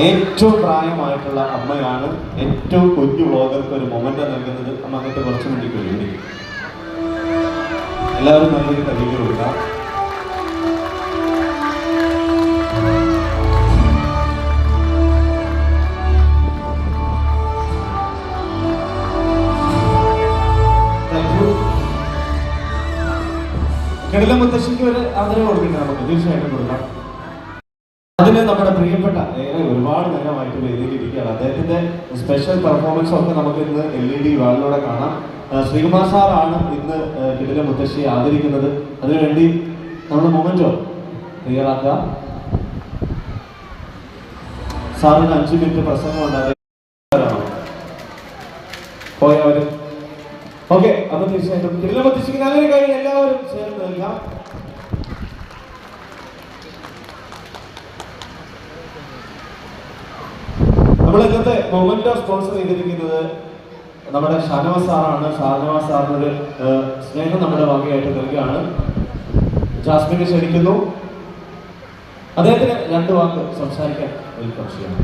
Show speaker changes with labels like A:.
A: ഏറ്റവും പ്രായമായിട്ടുള്ള അമ്മയാണ് ഏറ്റവും കുഞ്ഞു വ്ളോഗർക്ക് ഒരു മൊമെന്റ് നൽകുന്നത്. അമ്മ അങ്ങനത്തെ കുറച്ച് വേണ്ടി വേണ്ടി എല്ലാവരും നല്ലൊരു കവിത കൊടുക്കാം. കിടിലം മുത്തശ്ശിക്ക് ഒരു ആദരവ് കൊടുക്കട്ടെ, നമുക്ക് തീർച്ചയായിട്ടും കൊടുക്കാം. അതിന് നമ്മുടെ പ്രിയപ്പെട്ട ഒരുപാട് നേരമായിട്ട് വേദിയിലിരിക്കുകയാണ്. അദ്ദേഹത്തിന്റെ സ്പെഷ്യൽ പെർഫോമൻസ് ഒക്കെ നമുക്ക് ഇന്ന് LED വാളിലൂടെ കാണാം. ശ്രീകുമാർ സാറാണ് ഇന്ന് കിടിലം മുത്തശ്ശിയെ ആദരിക്കുന്നത്. അതിനുവേണ്ടി നമ്മുടെ മൊമെന്റോ തയ്യാറാക്കുക. സാറിന് 5 മിനിറ്റ് പ്രസംഗം ഉണ്ടാകും. പോയവരും ഓക്കെ. അപ്പൊ തീർച്ചയായിട്ടും കിടിലം മുത്തശ്ശിക്ക് നല്ലൊരു കൈ എല്ലാവരും ചേർന്ന് നൽകാം. നമ്മൾ ഇന്നത്തെ മൊമെന്റോ സ്പോൺസർ ചെയ്തിരിക്കുന്നത് നമ്മുടെ ഷാനവാസ് സാറാണ്. ഷാനവാസ് സാറിനൊരു സ്നേഹം നമ്മുടെ വകയായിട്ട് നൽകുകയാണ്. ജാസ്മിനെ ക്ഷണിക്കുന്നു. അദ്ദേഹത്തിന് 2 വാക്ക് സംസാരിക്കാൻ വെൽക്കം ചെയ്യാം.